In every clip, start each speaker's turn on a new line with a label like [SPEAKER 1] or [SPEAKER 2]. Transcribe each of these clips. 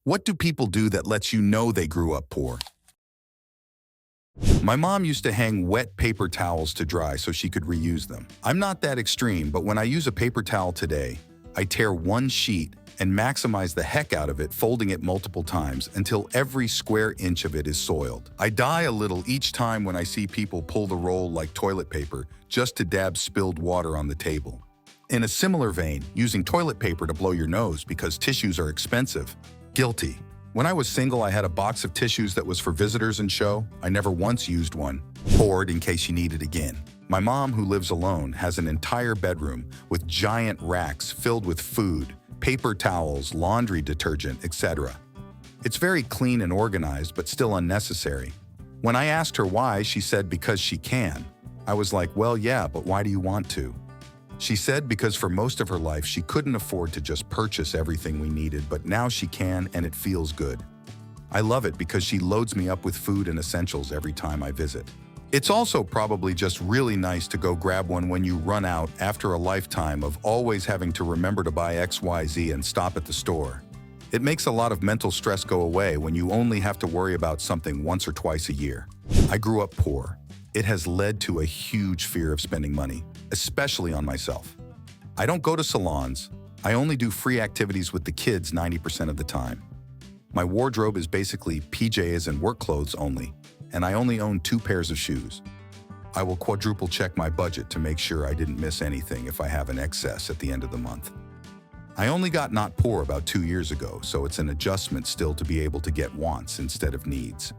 [SPEAKER 1] What do people do that lets you know they grew up poor? My mom used to hang wet paper towels to dry so she could reuse them. I'm not that extreme, but when I use a paper towel today, I tear one sheet and maximize the heck out of it, folding it multiple times until every square inch of it is soiled. I die a little each time when I see people pull the roll like toilet paper just to dab spilled water on the table. In a similar vein, using toilet paper to blow your nose because tissues are expensive. Guilty. When I was single, I had a box of tissues that was for visitors and show. I never once used one. Hoard in case you need it again. My mom, who lives alone, has an entire bedroom with giant racks filled with food, paper towels, laundry detergent, etc. It's very clean and organized, but still unnecessary. When I asked her why, she said because she can. I was like, well, yeah, but why do you want to? She said because for most of her life, she couldn't afford to just purchase everything we needed, but now she can and it feels good. I love it because she loads me up with food and essentials every time I visit. It's also probably just really nice to go grab one when you run out after a lifetime of always having to remember to buy XYZ and stop at the store. It makes a lot of mental stress go away when you only have to worry about something once or twice a year. I grew up poor. It has led to a huge fear of spending money, especially on myself. I don't go to salons. I only do free activities with the kids 90% of the time. My wardrobe is basically PJs and work clothes only, and I only own 2 pairs of shoes. I will quadruple check my budget to make sure I didn't miss anything if I have an excess at the end of the month. I only got not poor about 2 years ago, so it's an adjustment still to be able to get wants instead of needs.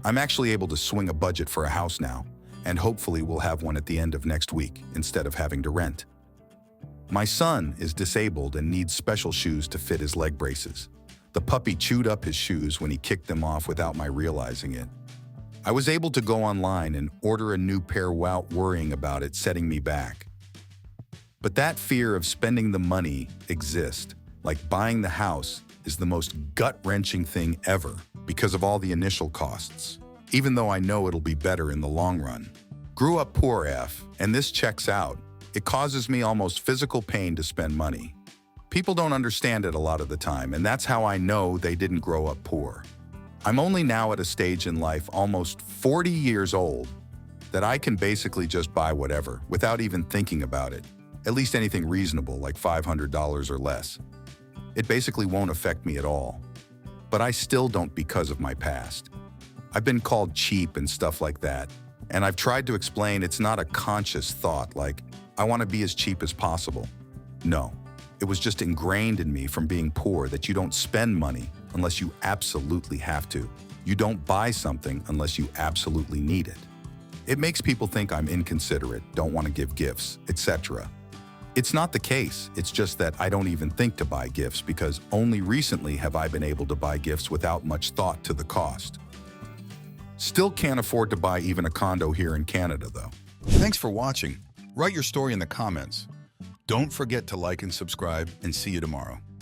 [SPEAKER 1] I'm actually able to swing a budget for a house now, and hopefully we'll have one at the end of next week instead of having to rent. My son is disabled and needs special shoes to fit his leg braces. The puppy chewed up his shoes when he kicked them off without my realizing it. I was able to go online and order a new pair without worrying about it setting me back. But that fear of spending the money exists, like buying the house is the most gut-wrenching thing ever because of all the initial costs, even though I know it'll be better in the long run. Grew up poor F, and this checks out. It causes me almost physical pain to spend money. People don't understand it a lot of the time, and that's how I know they didn't grow up poor. I'm only now at a stage in life, almost 40 years old, that I can basically just buy whatever without even thinking about it, at least anything reasonable like $500 or less. It basically won't affect me at all. But I still don't because of my past. I've been called cheap and stuff like that, and I've tried to explain it's not a conscious thought like, I want to be as cheap as possible. No, it was just ingrained in me from being poor that you don't spend money unless you absolutely have to. You don't buy something unless you absolutely need it. It makes people think I'm inconsiderate, don't want to give gifts, etc. It's not the case, it's just that I don't even think to buy gifts because only recently have I been able to buy gifts without much thought to the cost. Still can't afford to buy even a condo here in Canada, though. Thanks for watching. Write your story in the comments. Don't forget to like and subscribe, and see you tomorrow.